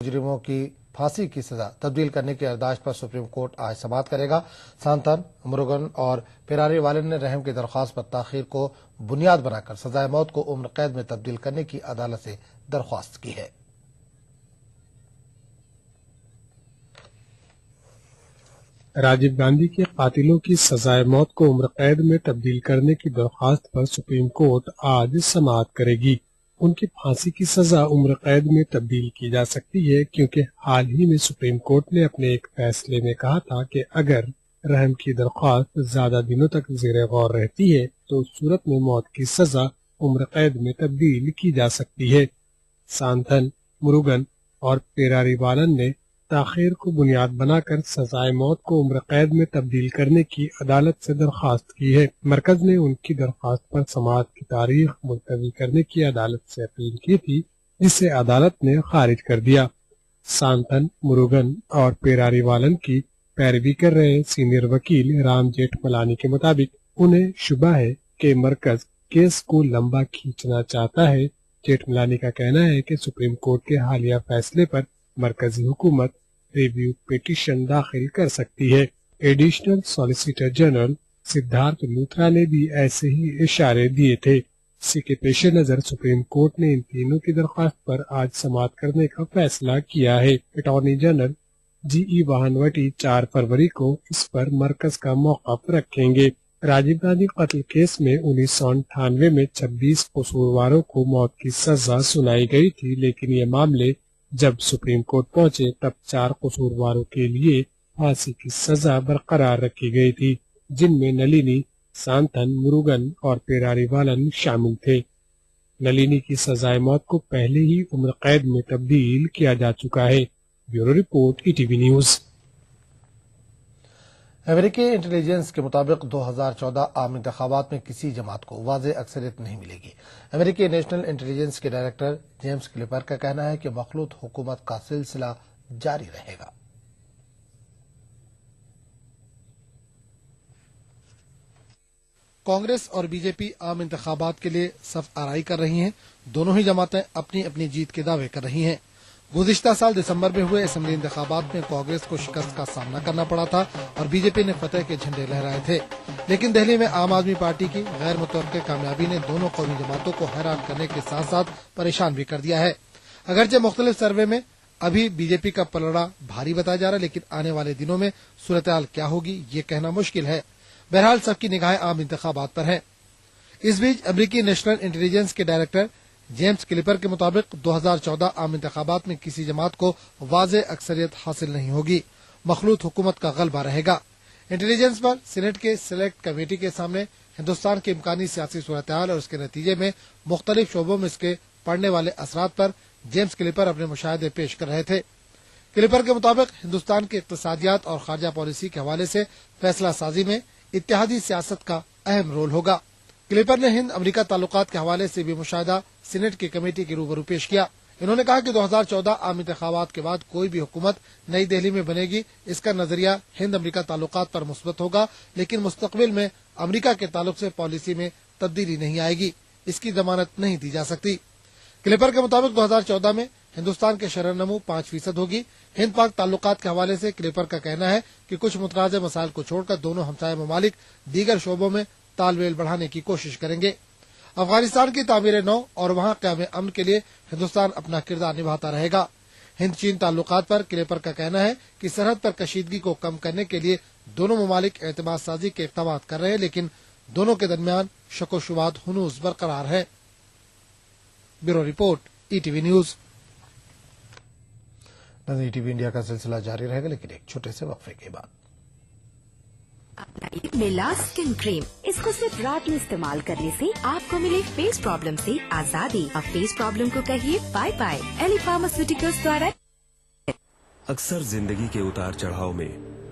مجرموں کی پھانسی کی سزا تبدیل کرنے کی یادداشت پر سپریم کورٹ آج سماعت کرے گا۔ سانتھن، مروگن اور پیراری والن نے رحم کی درخواست پر تاخیر کو بنیاد بنا کر سزائے موت کو عمر قید میں تبدیل کرنے کی عدالت سے درخواست کی ہے۔ راجیو گاندھی کے قاتلوں کی سزائے موت کو عمر قید میں تبدیل کرنے کی درخواست پر سپریم کورٹ آج سماعت کرے گی۔ ان کی پھانسی کی سزا عمر قید میں تبدیل کی جا سکتی ہے کیونکہ حال ہی میں سپریم کورٹ نے اپنے ایک فیصلے میں کہا تھا کہ اگر رحم کی درخواست زیادہ دنوں تک زیر غور رہتی ہے تو اس صورت میں موت کی سزا عمر قید میں تبدیل کی جا سکتی ہے۔ سانتھن، مروگن اور پیراری والن نے تاخیر کو بنیاد بنا کر سزائے موت کو عمر قید میں تبدیل کرنے کی عدالت سے درخواست کی ہے۔ مرکز نے ان کی درخواست پر سماعت کی تاریخ ملتوی کرنے کی عدالت سے اپیل کی تھی، جسے عدالت نے خارج کر دیا۔ سانتھن، مروگن اور پیراری والن کی پیروی کر رہے سینئر وکیل رام جیٹھ ملانی کے مطابق انہیں شبہ ہے کہ مرکز کیس کو لمبا کھینچنا چاہتا ہے۔ جیٹھ ملانی کا کہنا ہے کہ سپریم کورٹ کے حالیہ فیصلے پر مرکزی حکومت ریویو پیٹیشن داخل کر سکتی ہے۔ Additional solicitor general Siddharth Luthra نے بھی ایسے ہی اشارے دیے تھے۔ اسی کے پیش نظر سپریم کورٹ نے ان تینوں کی درخواست پر آج سماعت کرنے کا فیصلہ کیا ہے۔ اٹارنی جنرل جی ای وہانوٹی 4 فروری کو اس پر مرکز کا موقف رکھیں گے۔ راجیو گاندھی قتل کیس میں 1998 میں 26 قصورواروں کو موت کی سزا سنائی گئی تھی، لیکن یہ معاملے جب سپریم کورٹ پہنچے تب 4 قصورواروں کے لیے پھانسی کی سزا برقرار رکھی گئی تھی، جن میں نلینی، سانتھن، مروگن اور پیراری والن شامل تھے۔ نلینی کی سزائے موت کو پہلے ہی عمر قید میں تبدیل کیا جا چکا ہے۔ Bureau report E T V news. امریکی انٹیلیجنس کے مطابق 2014 عام انتخابات میں کسی جماعت کو واضح اکثریت نہیں ملے گی۔ امریکی نیشنل انٹیلیجنس کے ڈائریکٹر جیمز کلیپر کا کہنا ہے کہ مخلوط حکومت کا سلسلہ جاری رہے گا۔ کانگریس اور بی جے پی عام انتخابات کے لیے صف آرائی کر رہی ہیں۔ دونوں ہی جماعتیں اپنی اپنی جیت کے دعوے کر رہی ہیں۔ گزشتہ سال دسمبر میں ہوئے اسمبلی انتخابات میں کانگریس کو شکست کا سامنا کرنا پڑا تھا اور بی جے پی نے فتح کے جھنڈے لہرائے تھے، لیکن دہلی میں عام آدمی پارٹی کی غیر متوقع کامیابی نے دونوں قومی جماعتوں کو حیران کرنے کے ساتھ ساتھ پریشان بھی کر دیا ہے۔ اگرچہ مختلف سروے میں ابھی بی جے پی کا پلڑا بھاری بتایا جا رہا ہے، لیکن آنے والے دنوں میں صورتحال کیا ہوگی یہ کہنا مشکل ہے۔ بہرحال سب کی نگاہیں عام انتخابات پر ہیں۔ اس بیچ امریکی نیشنل انٹیلیجنس کے ڈائریکٹر جیمز کلیپر کے مطابق 2014 عام انتخابات میں کسی جماعت کو واضح اکثریت حاصل نہیں ہوگی، مخلوط حکومت کا غلبہ رہے گا۔ انٹیلیجنس پر سینیٹ کے سلیکٹ کمیٹی کے سامنے ہندوستان کی امکانی سیاسی صورتحال اور اس کے نتیجے میں مختلف شعبوں میں اس کے پڑنے والے اثرات پر جیمز کلیپر اپنے مشاہدے پیش کر رہے تھے۔ کلیپر کے مطابق ہندوستان کے اقتصادیات اور خارجہ پالیسی کے حوالے سے فیصلہ سازی میں اتحادی سیاست کا اہم رول ہوگا۔ کلیپر نے ہند امریکہ تعلقات کے حوالے سے بھی مشاہدہ سینیٹ کی کمیٹی کے روبرو پیش کیا۔ انہوں نے کہا کہ 2014 عام انتخابات کے بعد کوئی بھی حکومت نئی دہلی میں بنے گی، اس کا نظریہ ہند امریکہ تعلقات پر مثبت ہوگا، لیکن مستقبل میں امریکہ کے تعلق سے پالیسی میں تبدیلی نہیں آئے گی، اس کی ضمانت نہیں دی جا سکتی۔ کلیپر کے مطابق 2014 میں ہندوستان کے شرح نمو 5% ہوگی۔ ہند پاک تعلقات کے حوالے سے کلیپر کا کہنا ہے کہ کچھ متنازع مسائل کو چھوڑ کر دونوں ہمسایہ ممالک دیگر شعبوں میں تال میل بڑھانے کی کوشش کریں گے۔ افغانستان کی تعمیر نو اور وہاں قیام امن کے لیے ہندوستان اپنا کردار نبھاتا رہے گا۔ ہند چین تعلقات پر کلیپر کا کہنا ہے کہ سرحد پر کشیدگی کو کم کرنے کے لیے دونوں ممالک اعتماد سازی کے اقدامات کر رہے ہیں، لیکن دونوں کے درمیان شک و شبہات ہنوز برقرار ہے۔ Bureau report E T V news. E T V India کا سلسلہ جاری رہے گا، لیکن ایک چھوٹے سے وقفے کے بعد۔ میلا اسکن کریم، اس کو صرف رات میں استعمال کرنے سے آپ کو ملے فیس پرابلم سے آزادی۔ اب فیس پرابلم کو کہیے بائے بائے۔ ایلی فارماسیوٹیکلز دوارا۔ اکثر زندگی کے اتار چڑھاؤ میں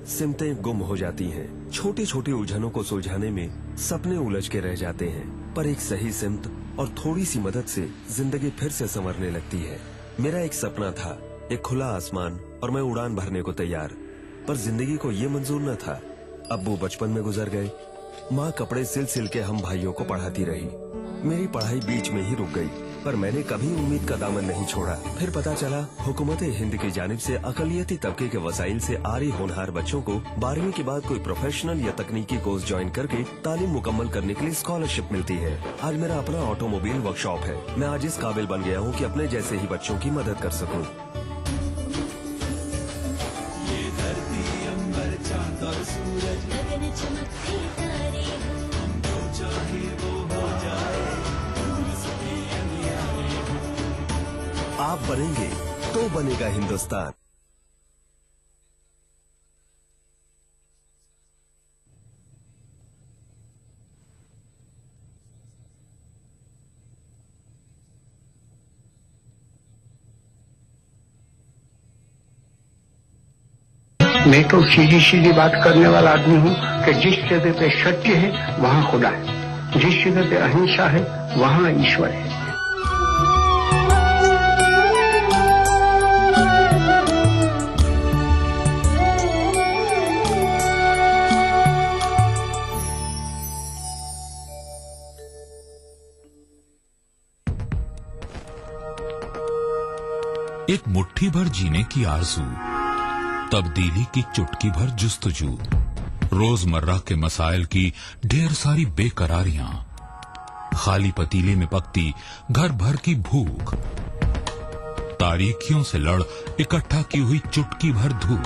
سمتیں گم ہو جاتی ہیں، چھوٹی چھوٹی الجھنوں کو سلجھانے میں سپنے الجھ کے رہ جاتے ہیں، پر ایک صحیح سمت اور تھوڑی سی مدد سے زندگی پھر سے سنورنے لگتی ہے۔ میرا ایک سپنا تھا، ایک کھلا آسمان اور میں اڑان بھرنے کو تیار، پر زندگی کو یہ منظور نہ تھا۔ ابو بچپن میں گزر گئے، ماں کپڑے سل سل کے ہم بھائیوں کو پڑھاتی رہی، میری پڑھائی بیچ میں ہی رک گئی۔ पर मैंने कभी उम्मीद का दामन नहीं छोड़ा। फिर पता चला हुकूमत हिंद की जानिब से अकलियती तबके के वसाइल से आरी होनहार बच्चों को 12वीं के बाद कोई प्रोफेशनल या तकनीकी कोर्स ज्वाइन करके तालीम मुकम्मल करने के लिए स्कॉलरशिप मिलती है। आज मेरा अपना ऑटोमोबाइल वर्कशॉप है। मैं आज इस काबिल बन गया हूँ कि अपने जैसे ही बच्चों की मदद कर सकूँ। आप बनेंगे तो बनेगा हिंदुस्तान। मैं तो सीधी सीधी बात करने वाला आदमी हूँ कि जिस जगह पे सत्य है वहाँ खुदा है, जिस जगह पे अहिंसा है वहाँ ईश्वर है। एक मुट्ठी भर जीने की आरज़ू, तब्दीली की चुटकी भर जुस्तजू, रोजमर्रा के मसाइल की ढेर सारी बेकरारियां, खाली पतीले में पकती घर भर की भूख, तारीखियों से लड़ इकट्ठा की हुई चुटकी भर धूप।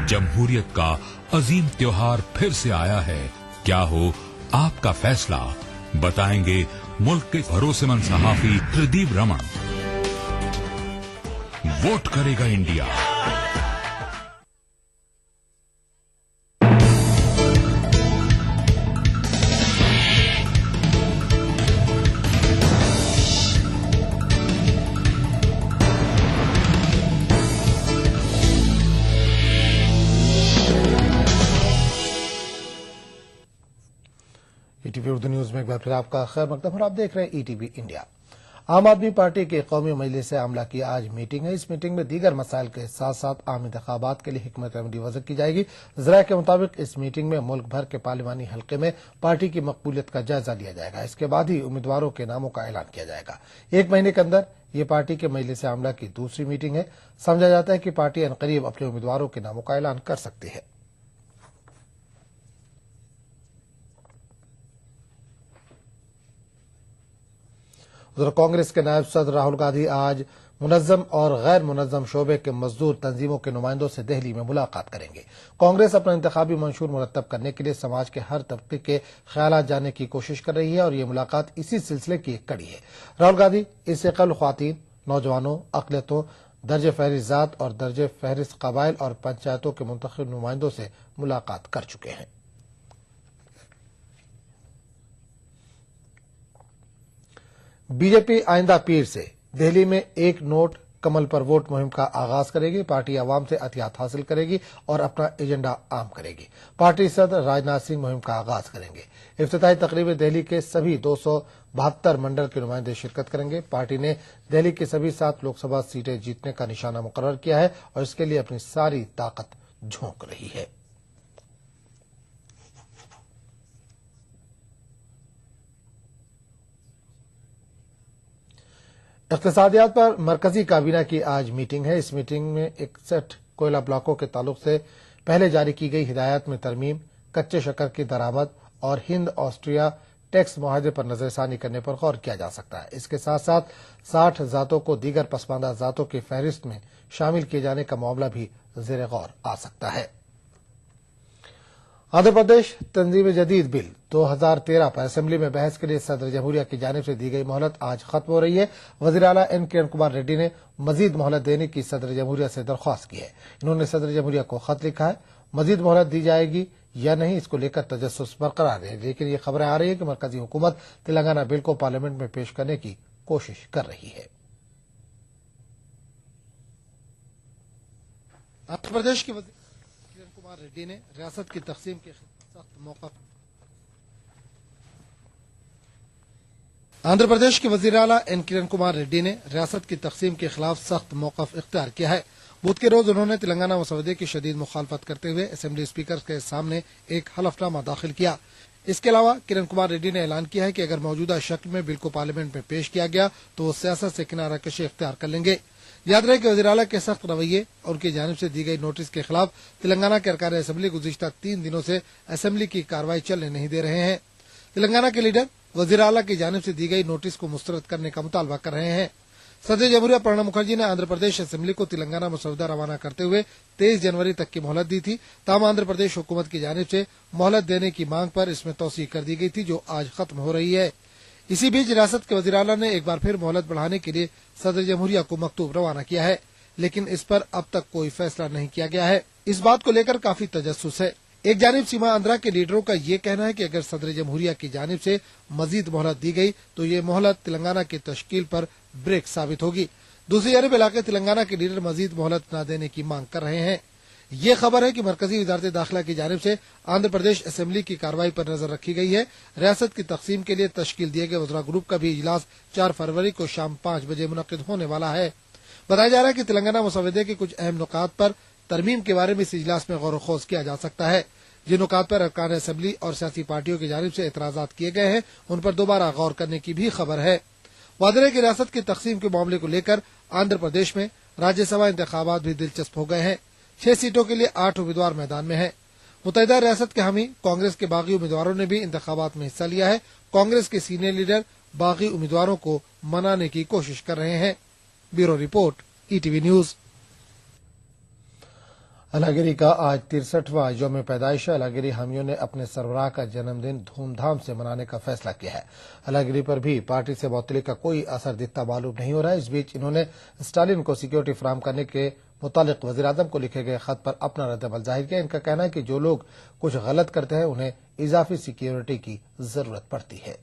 जमहूरियत का अजीम त्योहार फिर से आया है। क्या हो आपका फैसला, बताएंगे मुल्क के भरोसेमंद सहाफी प्रदीप रमन। वोट करेगा इंडिया। ईटीवी उर्दू न्यूज में एक बार फिर आपका खैर मकदम और आप देख रहे हैं ईटीवी इंडिया। आम आदमी पार्टी के कौमी मजलिस आमला की आज मीटिंग है। इस मीटिंग में दीगर मसाइल के साथ साथ आम इंतखाबात के लिए हिकमत अमली वज़ा की जाएगी। ज़राए के मुताबिक इस मीटिंग में मुल्क भर के पार्लिमानी हल्के में पार्टी की मकबूलियत का जायजा लिया जाएगा। इसके बाद ही उम्मीदवारों के नामों का ऐलान किया जाएगा। एक महीने के अंदर ये पार्टी के मजलिस आमला की दूसरी मीटिंग है। समझा जाता है कि पार्टी अनकरीब अपने उम्मीदवारों के नामों का ऐलान कर सकती है। उधर कांग्रेस के नायब सदर राहुल गांधी आज मुनज़्ज़म और गैर मुनज़्ज़म शोबे के मजदूर तंजीमों के नुमाइंदों से दिल्ली में मुलाकात करेंगे। कांग्रेस अपना इंतखाबी मंशूर मुरतब करने के लिए समाज के हर तबके के ख्यालात जानने की कोशिश कर रही है और ये मुलाकात इसी सिलसिले की एक कड़ी है। राहुल गांधी इससे कबल ख्वातीन, नौजवानों, अक़लियतों, दर्ज फहरिस्त ज़ात और दर्ज फहरिस्त कबाइल और पंचायतों के मुंतखब नुमाइंदों से मुलाकात कर चुके हैं। बीजेपी आइंदा पीर से दिल्ली में एक नोट कमल पर वोट मुहिम का आगाज करेगी। पार्टी आवाम से अतियात हासिल करेगी और अपना एजेंडा आम करेगी। पार्टी सदर राजनाथ सिंह मुहिम का आगाज करेंगे। इफ्तिताही तकरीब में दिल्ली के सभी 272 मंडल के नुमाइंदे शिरकत करेंगे। पार्टी ने दिल्ली की सभी 7 लोकसभा सीटें जीतने का निशाना मुकर्रर किया है और इसके लिए अपनी सारी ताकत झोंक रही है। इक़्तिसादियात पर मरकजी काबीना की आज मीटिंग है। इस मीटिंग में 61 कोयला ब्लॉकों के ताल्लुक से पहले जारी की गई हिदायत में तरमीम, कच्चे शक्कर की दरामद और हिंद ऑस्ट्रिया टैक्स मुआहदे पर नजरसानी करने पर गौर किया जा सकता है। इसके साथ साथ 60 जातों को दीगर पसमानदा जातों की फहरिस्त में शामिल किए जाने का मामला भी ज़ेर गौर आ सकता है। आंध्र प्रदेश तंजीम जदीद बिल 2013 पर असेंबली में बहस के लिए सदर जमहूरिया की जानिब से दी गई मोहलत आज खत्म हो रही है। वज़ीर आला एन किरण कुमार रेड्डी ने मजीद मोहलत देने की सदर जमहूरिया से दरख्वास्त की है। इन्होंने सदर जमहूरिया को खत लिखा है। मजीद मोहलत दी जाएगी या नहीं, इसको लेकर तजस्सुस बरकरार है, लेकिन ये खबरें आ रही है कि मरकजी हुकूमत तेलंगाना बिल को पार्लियामेंट में पेश करने की कोशिश कर रही है। आंध्र प्रदेश के वज़ीर किरण कुमार रेड्डी ने रियासत की तकसीम के सख्त मौक़िफ़ आंध्र प्रदेश के वज़ीर आला एन किरण कुमार रेड्डी ने रियासत की तकसीम के खिलाफ सख्त मौक़िफ़ इख्तियार किया है। बुध के रोज उन्होंने तेलंगाना मसौदे की शदीद मुखालफत करते हुए असेंबली स्पीकर के सामने एक हलफनामा दाखिल किया। इसके अलावा किरण कुमार रेड्डी ने ऐलान किया है कि अगर मौजूदा शक्ल में बिल को पार्लियामेंट में पेश किया गया तो वो सियासत से किनारा कशी इख्तियार कर लेंगे। याद रहे कि वज़ीर आला के सख्त रवैये और उनकी जानिब से दी गई नोटिस के खिलाफ तेलंगाना के अरकान असेंबली गुज़िश्ता 3 दिनों से असेंबली की कार्रवाई चलने नहीं दे रहे हैं। तेलंगाना के लीडर वज़ीर आला की जानिब से दी गई नोटिस को मुस्तरद करने का मुतालबा कर रहे हैं। सदर जमहूरिया प्रणब मुखर्जी ने आंध्र प्रदेश असेंबली को तेलंगाना मसौदा रवाना करते हुए 23 जनवरी तक की मोहलत दी थी। ताहम आंध्र प्रदेश हुकूमत की जानिब से मोहलत देने की मांग पर इसमें तौसीह कर दी गई थी, जो आज खत्म हो रही है। इसी बीच रियासत के वज़ीर आला ने एक बार फिर मोहलत बढ़ाने के लिए सदर जमहूरिया को मकतूब रवाना किया है, लेकिन इस पर अब तक कोई फैसला नहीं किया गया है। इस बात को लेकर काफी तजस्सुस है। एक जानिब सीमा आंध्रा के लीडरों का ये कहना है कि अगर सदर जमहूरिया की जानिब से मजीद मोहलत दी गई तो ये मोहलत तेलंगाना की तश्कील पर ब्रेक साबित होगी। दूसरी जानब इलाके तेलंगाना के लीडर मजीद मोहलत न देने की मांग कर रहे हैं। ये खबर है कि मरकजी वजारत दाखिला की जानिब से आंध्र प्रदेश असेंबली की कार्रवाई पर नजर रखी गई है। रियासत की तकसीम के लिए तश्कील दिए गए वज़रा ग्रुप का भी इजलास 4 फरवरी को शाम 5 बजे मुनक्किद होने वाला है। बताया जा रहा है कि तेलंगाना मसौदे के कुछ अहम नुकात पर तरमीम के बारे में इस इजलास में गौर खोज किया जा सकता है। जिन नुकात पर अरकान असेंबली और सियासी पार्टियों की जानिब से एतराजात किए गए हैं उन पर दोबारा गौर करने की भी खबर है। वाज़ेह है कि रियासत की तकसीम के मामले को लेकर आंध्र प्रदेश में राज्यसभा इंतखाबात भी दिलचस्प हो गए हैं। 6 सीटों के लिए 8 उम्मीदवार मैदान में हैं। मुत्तहिदा रियासत के हामी कांग्रेस के बागी उम्मीदवारों ने भी इंतखाबात में हिस्सा लिया है। कांग्रेस के सीनियर लीडर बागी उम्मीदवारों को मनाने की कोशिश कर रहे हैं। Bureau report, ETV news. Alagiri का आज 63वां यौम पैदाइश है। अलागिरी हामियों ने अपने सरबराह का जन्मदिन धूमधाम से मनाने का फैसला किया है। अलागिरी पर भी पार्टी से मुअत्तली का कोई असर दिखता मालूम नहीं हो रहा है। इस बीच इन्होंने स्टालिन को सिक्योरिटी फराहम करने के मुतालिक वज़ीर आज़म को लिखे गए खत पर अपना रद्दअमल जाहिर किया। इनका कहना है कि जो लोग कुछ गलत करते हैं उन्हें इजाफी सिक्योरिटी की जरूरत पड़ती है।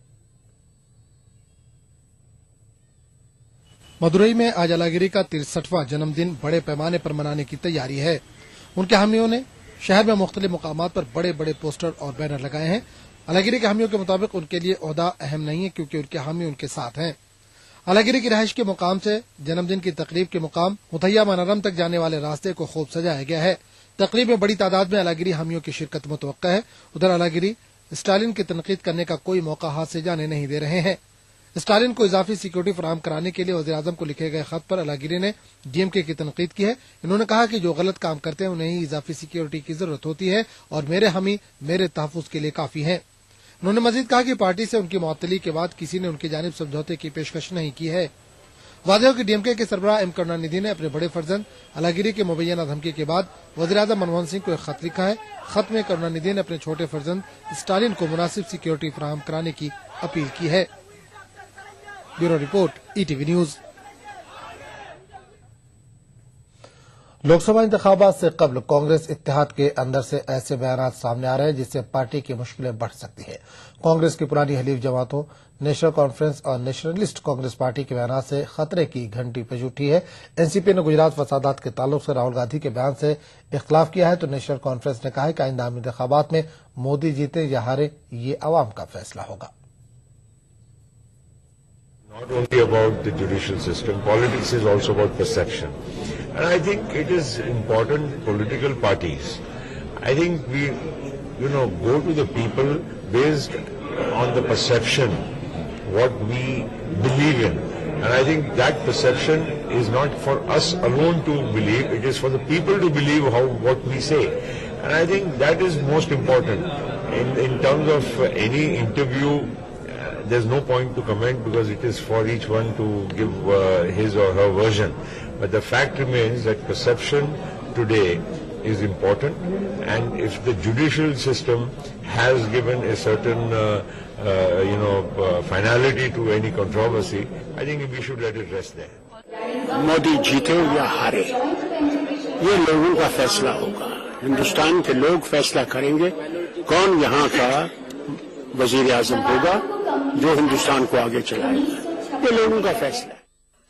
मदुरई में आज अलागिरी का 63वां जन्मदिन बड़े पैमाने पर मनाने की तैयारी है। उनके हामियों ने शहर में मुख्तलिफ मुकामात पर बड़े बड़े पोस्टर और बैनर लगाए हैं। अलागिरी के हामियों के मुताबिक उनके लिए ओहदा अहम नहीं है, क्योंकि उनके हामी उनके साथ हैं। अलागिरी की रहायश के मुकाम से जन्मदिन की तकरीब के मुकाम मुथैया मनरम तक जाने वाले रास्ते को खूब सजाया गया है। तकरीब में बड़ी तादाद में अलागिरी हामियों की शिरकत मुतवक्का है। उधर अलागिरी स्टालिन की तनकीद करने का कोई मौका हाथ से जाने नहीं दे रहे हैं। स्टालिन को इजाफी सिक्योरिटी फराहम कराने के लिए वज़ीर आज़म को लिखे गए खत पर अलागिरी ने DMK की तनकीद की है। इन्होंने कहा कि जो गलत काम करते हैं उन्हें ही इजाफी सिक्योरिटी की जरूरत होती है और मेरे हामी मेरे तहफ़्फ़ुज़ के लिए काफी हैं। उन्होंने मजीद कहा कि पार्टी से उनकी मुअत्तली के बाद किसी ने उनकी जानिब समझौते की पेशकश नहीं की है। वाज़ेह हो कि DMK के सरबराह M करुणानिधि ने अपने बड़े फर्जंद अलागिरी के मुबैना धमकी के बाद वज़ीर आज़म मनमोहन सिंह को एक खत लिखा है। खत में करुणानिधि ने अपने छोटे फर्जंद स्टालिन को मुनासिब सिक्योरिटी फराहम कराने की अपील की है। Bureau report, ETV news. Lok Sabha इंतखाबात से कबल कांग्रेस इत्तेहाद के अंदर से ऐसे बयानात सामने आ रहे हैं जिससे पार्टी की मुश्किलें बढ़ सकती है। कांग्रेस की पुरानी हलीफ जमातों नेशनल कॉन्फ्रेंस और नेशनलिस्ट कांग्रेस पार्टी के बयानात से खतरे की घंटी बज उठी है। एनसीपी ने गुजरात फसादात के ताल्लुक से राहुल गांधी के बयान से इख्तलाफ किया है तो नेशनल कॉन्फ्रेंस ने कहा है कि आइंदा इंतखाबात में मोदी जीते या हारे ये अवाम का फैसला होगा। Not only about the judicial system, politics is also about perception. And I think it is important, political parties, I think we, go to the people based on the perception, what we believe in. And I think that perception is not for us alone to believe, it is for the people to believe what we say. And I think that is most important. In terms of any interview, there's no point to comment because it is for each one to give his or her version. But the fact remains that perception today is important, and if the judicial system has given a certain, finality to any controversy, I think we should let it rest there. Modi जीते या हारे ये लोगों का फैसला होगा। हिंदुस्तान के लोग फैसला करेंगे कौन यहाँ का वजीर आजम होगा जो हिंदुस्तान को आगे चलाएगा। ये लोगों का फैसला है।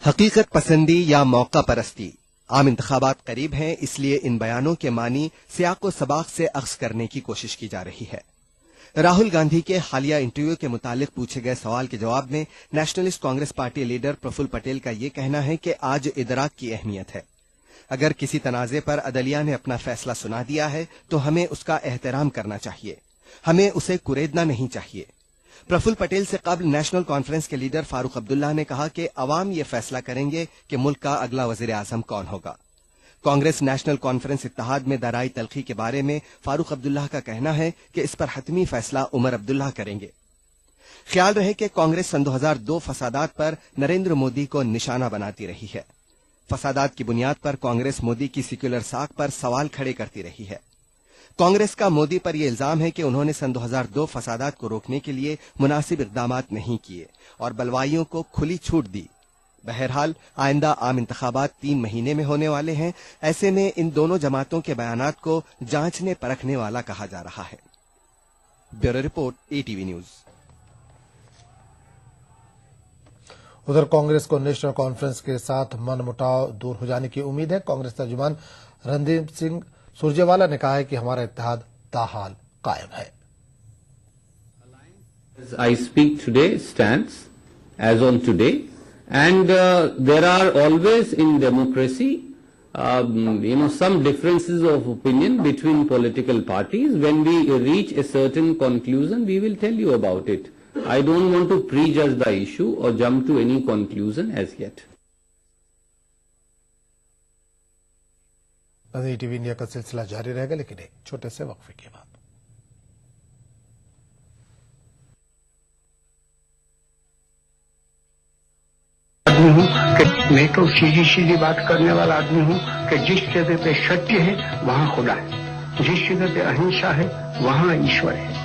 हकीकत पसंदी या मौका परस्ती। आम इंतखाबात करीब हैं, इसलिए इन बयानों के मानी सियाको सबाक से अख्स करने की कोशिश की जा रही है। राहुल गांधी के हालिया इंटरव्यू के मुतालिक पूछे गए सवाल के जवाब में नेशनलिस्ट कांग्रेस पार्टी लीडर प्रफुल्ल पटेल का ये कहना है कि आज इदराक की अहमियत है। अगर किसी तनाजे पर अदलिया ने अपना फैसला सुना दिया है तो हमें उसका एहतराम करना चाहिए। ہمیں اسے کریدنا نہیں چاہیے۔ پرفل پٹیل سے قبل نیشنل کانفرنس کے لیڈر فاروق عبداللہ نے کہا کہ عوام یہ فیصلہ کریں گے کہ ملک کا اگلا وزیر اعظم کون ہوگا۔ کانگریس نیشنل کانفرنس اتحاد میں درائی تلخی کے بارے میں فاروق عبداللہ کا کہنا ہے کہ اس پر حتمی فیصلہ عمر عبداللہ کریں گے۔ خیال رہے کہ کانگریس سن 2002 فسادات پر نریندر مودی کو نشانہ بناتی رہی ہے۔ فسادات کی بنیاد پر کانگریس مودی کی سیکولر ساکھ پر سوال کھڑے کرتی رہی ہے۔ کانگریس کا مودی پر یہ الزام ہے کہ انہوں نے سن 2002 فسادات کو روکنے کے لیے مناسب اقدامات نہیں کیے اور بلوائیوں کو کھلی چھوٹ دی۔ بہرحال آئندہ عام انتخابات 3 مہینے میں ہونے والے ہیں، ایسے میں ان دونوں جماعتوں کے بیانات کو جانچنے پرکھنے والا کہا جا رہا ہے۔ Bureau report ATV news. ادھر کانگریس کو نیشنل کانفرنس کے ساتھ من مٹاؤ دور ہو جانے کی امید ہے۔ کانگریس ترجمان رندیپ سنگھ سرجیوالا نے کہا ہے کہ ہمارا اتحاد تاحال قائم ہے۔ I speak today stands as on today, and there are always in democracy some differences of opinion between political parties. When we reach a certain conclusion, we will tell you about it. I don't want to prejudge the issue or jump to any conclusion as yet. T V India کا سلسلہ جاری رہے گا، لیکن ایک چھوٹے سے وقفے کے بعد۔ آدمی ہوں کہ میں تو سیدھی سیدھی بات کرنے والا آدمی ہوں کہ جس جگہ پہ ستیہ ہے وہاں خدا ہے، جس جگہ پہ اہنسا ہے وہاں ایشور ہے۔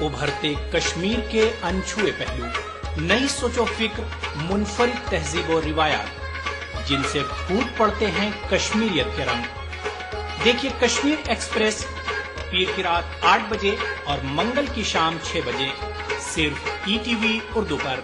ابھرتے کشمیر کے انچھوئے پہلو، نئی سوچ و فکر، منفرد تہذیب و روایات جن سے پھوٹ پڑتے ہیں کشمیریت کے رنگ۔ دیکھیے کشمیر ایکسپریس پیر کی رات 8 بجے اور منگل کی شام 6 بجے صرف ETV اردو پر۔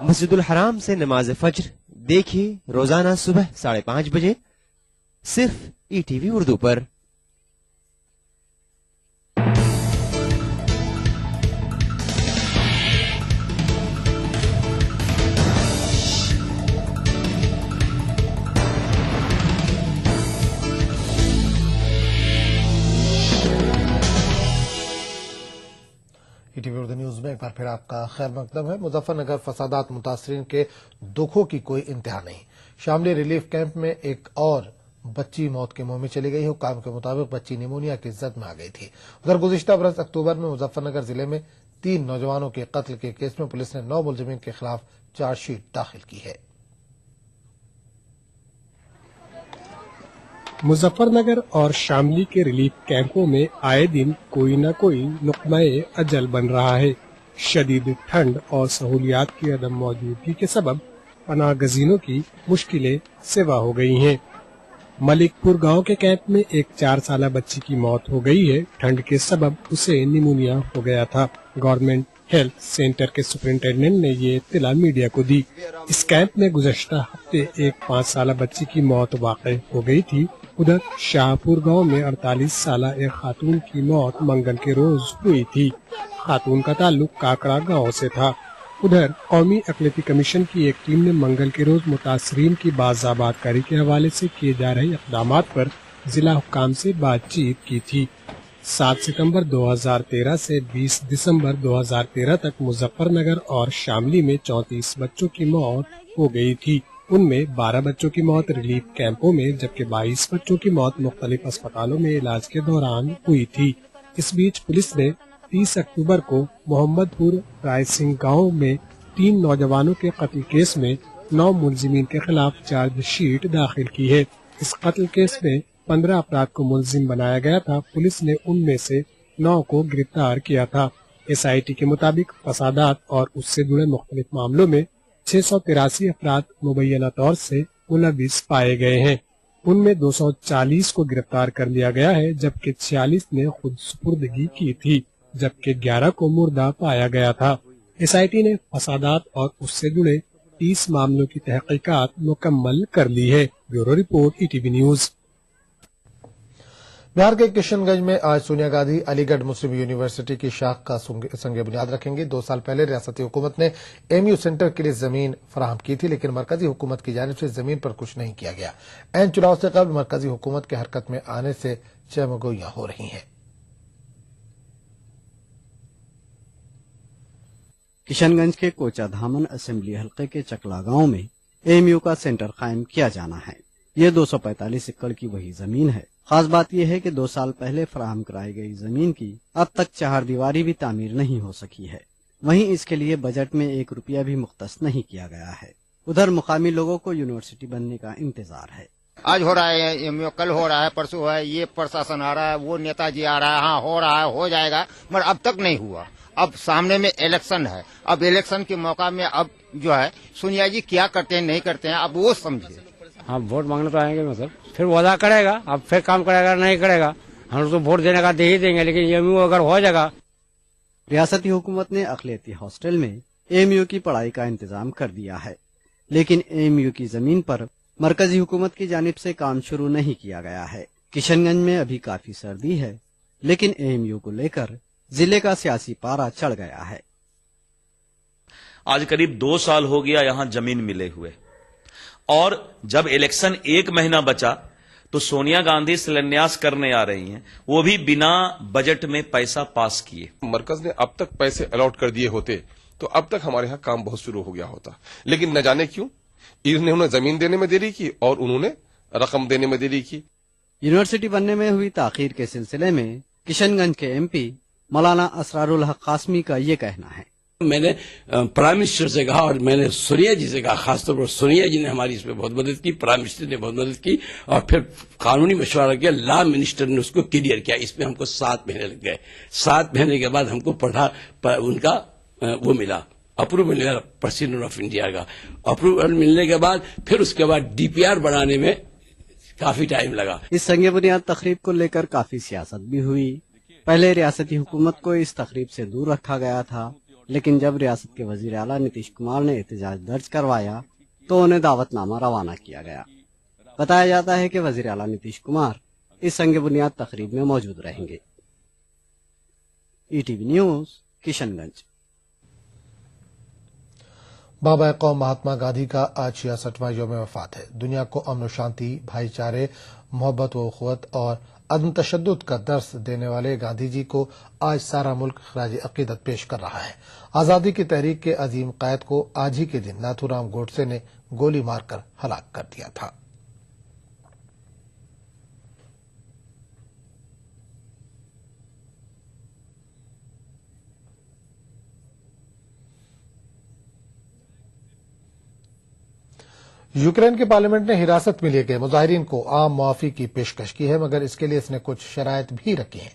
مسجد الحرام سے نماز فجر دیکھیے روزانہ صبح 5:30 بجے صرف ETV اردو پر۔ ETV اردو نیوز میں ایک بار پھر آپ کا خیر مقدم ہے۔ مظفر نگر فسادات متاثرین کے دکھوں کی کوئی انتہا نہیں۔ شاملی ریلیف کیمپ میں ایک اور بچی موت کے منہ میں چلی گئی۔ حکام کے مطابق بچی نیمونیا کی زد میں آ گئی تھی۔ ادھر گزشتہ برس اکتوبر میں مظفر نگر ضلع میں 3 نوجوانوں کے قتل کے کیس میں پولیس نے 9 ملزمین کے خلاف چارج شیٹ داخل کی ہے۔ مظفر نگر اور شاملی کے ریلیف کیمپوں میں آئے دن کوئی نہ کوئی لقمہ اجل بن رہا ہے۔ شدید ٹھنڈ اور سہولیات کی عدم موجودگی کے سبب پناہ گزینوں کی مشکلیں سوا ہو گئی ہیں۔ ملک پور گاؤں کے کیمپ میں ایک 4 سالہ بچی کی موت ہو گئی ہے۔ ٹھنڈ کے سبب اسے نیمونیا ہو گیا تھا۔ گورنمنٹ ہیلتھ سینٹر کے سپرنٹینڈنٹ نے یہ اطلاع میڈیا کو دی۔ اس کیمپ میں گزشتہ ہفتے ایک 5 سالہ بچی کی موت واقع ہو گئی تھی۔ ادھر شاہ پور گاؤں میں 48 سالہ ایک خاتون کی موت منگل کے روز ہوئی تھی۔ خاتون کا تعلق کاکڑا گاؤں سے تھا۔ ادھر قومی اقلیتی کمیشن کی ایک ٹیم نے منگل کے روز متاثرین کی بازآباد کاری کے حوالے سے کیے جا رہے اقدامات پر ضلع حکام سے بات چیت کی تھی۔ 7 ستمبر 2013 سے 20 دسمبر 2013 تک مظفر نگر اور شاملی میں 34 بچوں کی موت ہو گئی تھی۔ ان میں 12 بچوں کی موت ریلیف کیمپوں میں جبکہ 22 بچوں کی موت مختلف اسپتالوں میں علاج کے دوران ہوئی تھی۔ اس بیچ پولیس نے 30 اکتوبر کو محمد پور رائے سنگھ گاؤں میں 3 نوجوانوں کے قتل کیس میں 9 ملزمین کے خلاف چارج شیٹ داخل کی ہے۔ اس قتل کیس میں 15 افراد کو ملزم بنایا گیا تھا۔ پولیس نے ان میں سے 9 کو گرفتار کیا تھا۔ SIT کے مطابق فسادات اور اس سے جڑے مختلف معاملوں میں 683 افراد مبینہ طور سے ملوث پائے گئے ہیں. ان میں 240 کو گرفتار کر لیا گیا ہے جبکہ 46 نے خود سپردگی کی تھی جبکہ 11 کو مردہ پایا گیا تھا. SIT نے فسادات اور اس سے جڑے 30 معاملوں کی تحقیقات مکمل کر لی ہے. Bureau report ETV news. Bihar کے کشن گنج میں آج سونیا گاندھی علی گڑھ مسلم یونیورسٹی کی شاخ کا سنگ بنیاد رکھیں گے. 2 سال پہلے ریاستی حکومت نے MU سینٹر کے لیے زمین فراہم کی تھی لیکن مرکزی حکومت کی جانب سے زمین پر کچھ نہیں کیا گیا. عین چناؤ سے قبل مرکزی حکومت کے حرکت میں آنے سے چمگوئیاں ہو رہی ہیں. کشن گنج کے کوچا دھامن اسمبلی حلقے کے چکلا گاؤں میں MU کا سینٹر قائم کیا جانا ہے. یہ 245 ایکڑ کی وہی زمین ہے. خاص بات یہ ہے کہ 2 سال پہلے فراہم کرائی گئی زمین کی اب تک 4 دیواری بھی تعمیر نہیں ہو سکی ہے. وہیں اس کے لیے بجٹ میں 1 روپیہ بھی مختص نہیں کیا گیا ہے. ادھر مقامی لوگوں کو یونیورسٹی بننے کا انتظار ہے. آج ہو رہا ہے MU، کل ہو رہا ہے، پرسوں ہے، یہ پرشاسن آ رہا ہے، وہ نیتا جی آ رہا ہے، ہاں ہو رہا ہے، ہو جائے گا، مگر اب تک نہیں ہوا. اب سامنے میں الیکشن ہے. اب الیکشن کے موقع میں اب جو ہے سونیا جی کیا کرتے ہیں نہیں کرتے ہیں اب وہ سمجھے. ہاں ووٹ مانگنے تو آئیں گے، مطلب پھر وعدہ کرے گا، اب پھر کام کرے گا نہیں کرے گا. ہم تو ووٹ دینے کا دے ہی دیں گے لیکن MU اگر ہو جائے گا. ریاستی حکومت نے اقلیتی ہاسٹل میں MU کی پڑھائی کا انتظام کر دیا ہے لیکن MU کی زمین پر مرکزی حکومت کی جانب سے کام شروع نہیں کیا گیا ہے. کشن گنج میں ابھی کافی سردی ہے لیکن MU کو لے کر ضلع کا سیاسی پارا چڑھ گیا ہے. آج قریب 2 سال ہو گیا یہاں زمین ملے ہوئے اور جب الیکشن 1 مہینہ بچا تو سونیا گاندھی شلنیاس کرنے آ رہی ہیں، وہ بھی بنا بجٹ میں پیسہ پاس کیے. مرکز نے اب تک پیسے الاٹ کر دیے ہوتے تو اب تک ہمارے ہاں کام بہت شروع ہو گیا ہوتا لیکن نہ جانے کیوں انہوں نے زمین دینے میں دیری کی اور انہوں نے رقم دینے میں دیری کی. یونیورسٹی بننے میں ہوئی تاخیر کے سلسلے میں کشن گنج کے MP مولانا اسرار الحق قاسمی کا یہ کہنا ہے. میں نے پرائم منسٹر سے کہا اور میں نے سونیا جی سے کہا، خاص طور پر سونیا جی نے ہماری اس میں بہت مدد کی، پرائم منسٹر نے بہت مدد کی اور پھر قانونی مشورہ کیا، لا منسٹر نے اس کو کلیئر کیا. اس میں ہم کو 7 مہینے لگ گئے. 7 مہینے کے بعد ہم کو ان کا وہ ملا، اپروول ملا پریزیڈنٹ آف انڈیا کا. اپروول ملنے کے بعد پھر اس کے بعد DPR بنانے میں کافی ٹائم لگا. اس سنگ بنیاد تقریب کو لے کر کافی سیاست بھی ہوئی. پہلے ریاستی حکومت کو اس تقریب سے دور رکھا گیا تھا لیکن جب ریاست کے وزیر اعلیٰ نتیش کمار نے احتجاج درج کروایا تو انہیں دعوت نامہ روانہ کیا گیا. بتایا جاتا ہے کہ وزیر اعلیٰ نتیش کمار اس سنگ بنیاد تقریب میں موجود رہیں گے. ETV نیوز کشن گنج. بابا قوم مہاتما گاندھی کا آج 66واں یوم وفات ہے. دنیا کو امن و شانتی، بھائی چارے، محبت و اخوت اور عدم تشدد کا درس دینے والے گاندھی جی کو آج سارا ملک خراج عقیدت پیش کر رہا ہے. آزادی کی تحریک کے عظیم قائد کو آج ہی کے دن ناتھو رام گوڈسے نے گولی مار کر ہلاک کر دیا تھا. یوکرین کے پارلیمنٹ نے حراست میں لیے گئے مظاہرین کو عام معافی کی پیشکش کی ہے مگر اس کے لیے اس نے کچھ شرائط بھی رکھی ہیں.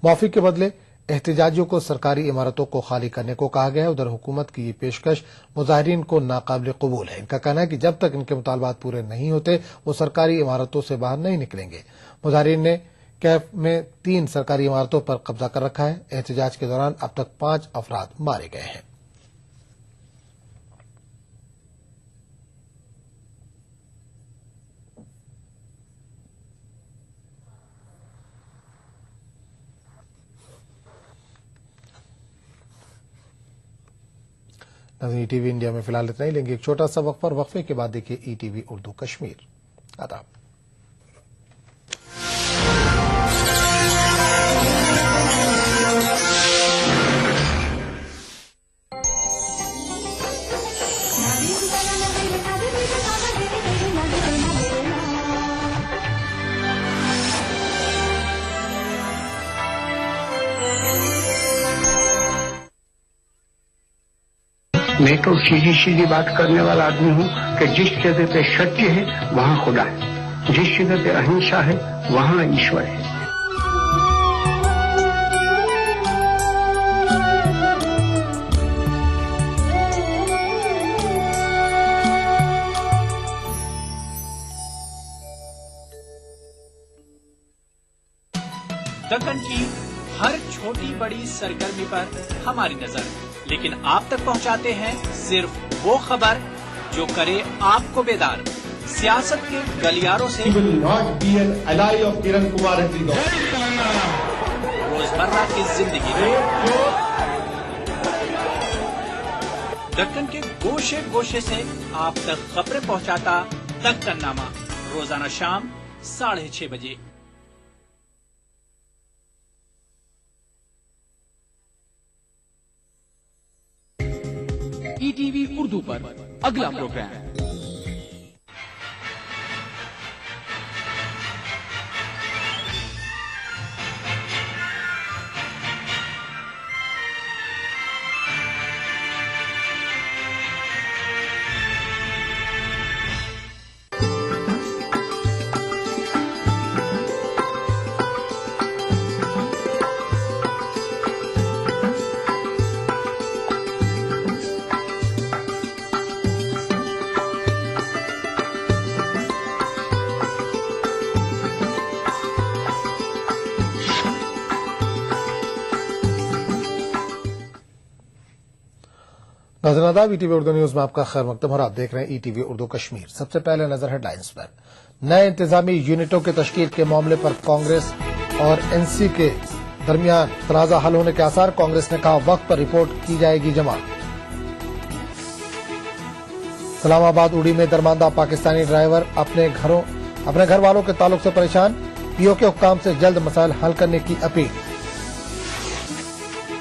معافی کے بدلے احتجاجیوں کو سرکاری عمارتوں کو خالی کرنے کو کہا گیا ہے. ادھر حکومت کی یہ پیشکش مظاہرین کو ناقابل قبول ہے. ان کا کہنا ہے کہ جب تک ان کے مطالبات پورے نہیں ہوتے وہ سرکاری عمارتوں سے باہر نہیں نکلیں گے. مظاہرین نے کیف میں 3 سرکاری عمارتوں پر قبضہ کر رکھا ہے. احتجاج کے دوران اب تک 5 افراد مارے گئے ہیں. ناظرین ETV انڈیا میں فی الحال اتنا ہی. لیں گے ایک چھوٹا سا وقفہ، وقفے کے بعد دیکھیے ETV اردو کشمیر. آداب. میں تو سیدھی سیدھی بات کرنے والا آدمی ہوں کہ جس جگہ پہ ستیہ ہے وہاں خدا ہے، جس جگہ پہ اہنسا ہے وہاں ایشور ہے. दक्कन की हर छोटी बड़ी सरगर्मी पर हमारी नजर, लेकिन आप तक पहुंचाते हैं सिर्फ वो खबर जो करे आपको बेदार। सियासत के गलियारों से रोजमर्रा की जिंदगी दक्कन के गोशे गोशे से आप तक खबरें पहुंचाता दक्कननामा, रोजाना शाम 6:30 बजे। ईटीवी उर्दू पर अगला प्रोग्राम नाज़रीन, ईटीवी उर्दू न्यूज में आपका खैर मकदम और आप देख रहे हैं ईटीवी उर्दू कश्मीर। सबसे पहले नजर हेडलाइंस पर। नए इंतजामी यूनिटों की तश्कील के मामले पर कांग्रेस और एनसी के दरमियान तनाज़ा हल होने के आसार। कांग्रेस ने कहा वक्त पर रिपोर्ट की जाएगी जमा। इस्लामाबाद उड़ी में दरमानदा पाकिस्तानी ड्राइवर अपने घर वालों के ताल्लुक से परेशान। पीओ के हुक्काम से जल्द मसाइल हल करने की अपील।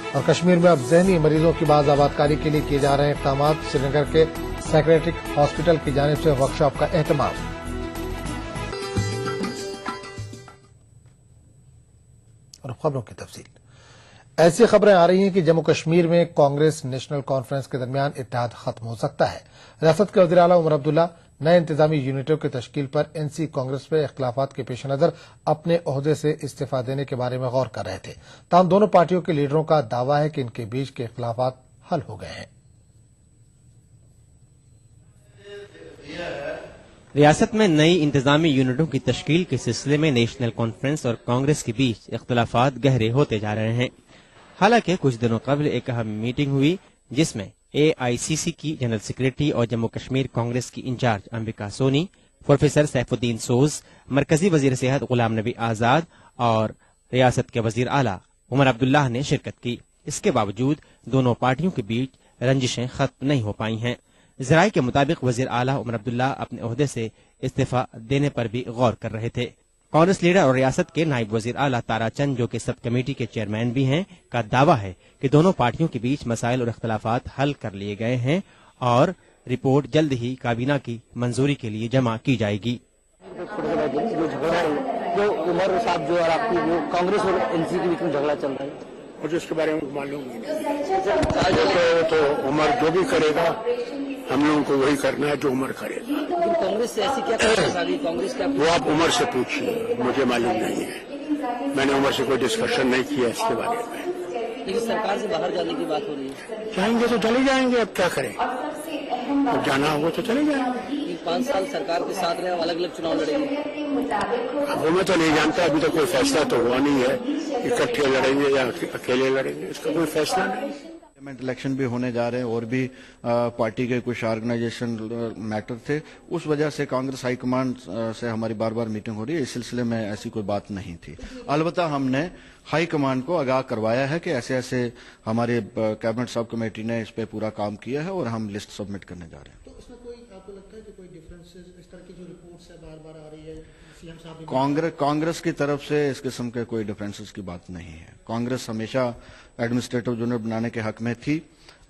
और कश्मीर में अब ज़हनी मरीजों की बाज़ाबादकारी के लिए किए जा रहे हैं इक़दाम। श्रीनगर के साइकियाट्रिक हॉस्पिटल की जानिब से वर्कशॉप का एहतमाम। और खबरों की तफसील। ऐसी खबरें आ रही हैं कि जम्मू कश्मीर में कांग्रेस नेशनल कॉन्फ्रेंस के दरमियान इत्तेहाद खत्म हो सकता है। रियासत के वज़ीर आला उमर अब्दुल्ला नए इंतजामी यूनिटों की तश्कील पर एनसी कांग्रेस पे इख्तिलाफात के पेश नजर अपने ओहदे से इस्तीफा देने के बारे में गौर कर रहे थे। ताहम दोनों पार्टियों के लीडरों का दावा है कि इनके बीच के इख्तिलाफात हल हो गए हैं। रियासत में नई इंतजामी यूनिटों की तश्कील के सिलसिले में नेशनल कॉन्फ्रेंस और कांग्रेस के बीच इख्तिलाफात गहरे होते जा रहे हैं। हालांकि कुछ दिनों कबल एक अहम मीटिंग हुई जिसमें एआईसीसी की जनरल सेक्रेटरी और जम्मू कश्मीर कांग्रेस की इंचार्ज अंबिका सोनी, प्रोफेसर सैफुद्दीन सोज, मरकजी वजीर सेहत गुलाम नबी आजाद और रियासत के वजीर आला उमर अब्दुल्ला ने शिरकत की। इसके बावजूद दोनों पार्टियों के बीच रंजिशें खत्म नहीं हो पाई हैं। जराये के मुताबिक वजीर आला उमर अब्दुल्ला अपने ओहदे से इस्तीफा देने पर भी गौर कर रहे थे। कांग्रेस लीडर और रियासत के नायब वजीर आला ताराचंद, जो कि सब कमेटी के चेयरमैन भी हैं, का दावा है कि दोनों पार्टियों के बीच मसाइल और इख्तिलाफात हल कर लिए गए हैं और रिपोर्ट जल्द ही काबीना की मंजूरी के लिए जमा की जाएगी। जो झगड़ा है, जो उमर साहब जो और आपकी जो कांग्रेस और एनसी के बीच में झगड़ा चल रहा है, मुझे उसके बारे में मालूम नहीं। तो उमर जो भी करेगा हम लोगों को वही करना है जो उमर करेगा। लेकिन कांग्रेस से ऐसी क्या कोशिश आ गई? कांग्रेस क्या वो आप उमर से पूछिए, मुझे मालूम नहीं है। मैंने उमर से कोई डिस्कशन नहीं किया इसके बारे में। लेकिन सरकार से बाहर जाने की बात हो रही है। जाएंगे तो चले जाएंगे, अब क्या करें, अब जाना होगा तो चले जाएंगे। 5 साल सरकार के साथ रहे, अलग अलग चुनाव लड़ेंगे। वो मैं तो नहीं जानता, अभी तो कोई फैसला तो हुआ नहीं है इकट्ठे लड़ेंगे या अकेले लड़ेंगे, इसका कोई फैसला नहीं। इलेक्शन भी होने जा रहे हैं और भी पार्टी के कुछ ऑर्गेनाइजेशन मैटर थे, उस वजह से कांग्रेस हाईकमान से हमारी बार बार मीटिंग हो रही है। इस सिलसिले में ऐसी कोई बात नहीं थी। अलबत्ता हमने हाईकमान को आगाह करवाया है कि ऐसे ऐसे हमारे कैबिनेट सब कमेटी ने इस पे पूरा काम किया है और हम लिस्ट सबमिट करने जा रहे हैं। तो इसमें कोई आपको लगता है कि कोई डिफरेंसेस इस तरह की जो रिपोर्ट्स है बार-बार आ रही है सीएम साहब? कांग्रेस की तरफ से इस किस्म के कोई डिफरेंसेस की बात नहीं है। कांग्रेस हमेशा एडमिनिस्ट्रेटिव यूनिट बनाने के हक में थी,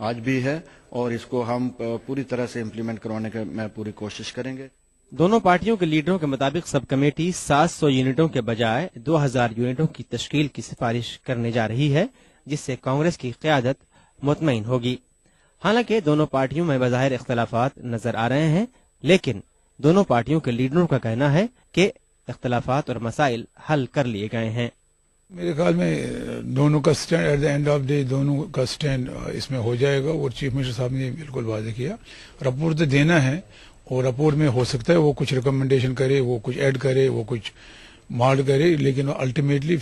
आज भी है, और इसको हम पूरी तरह से इम्प्लीमेंट करवाने में पूरी कोशिश करेंगे। दोनों पार्टियों के लीडरों के मुताबिक सब कमेटी 700 यूनिटों के बजाय 2000 यूनिटों की तश्कील की सिफारिश करने जा रही है, जिससे कांग्रेस की क़यादत मुतमईन होगी। हालांकि दोनों पार्टियों में बज़ाहिर इख्तिलाफात नजर आ रहे हैं, लेकिन दोनों पार्टियों के लीडरों का कहना है कि इख्तिलाफात और मसाइल हल कर लिए गए हैं। मेरे ख्याल में दोनों का stand at the end of day दोनों का स्टैंड इसमें हो जाएगा और चीफ मिनिस्टर साहब ने बिल्कुल वादे किया। रिपोर्ट तो देना है और रिपोर्ट में हो सकता है वो कुछ रिकमेंडेशन करे, वो कुछ ऐड करे, वो कुछ मार्ड करे, लेकिन अल्टीमेटली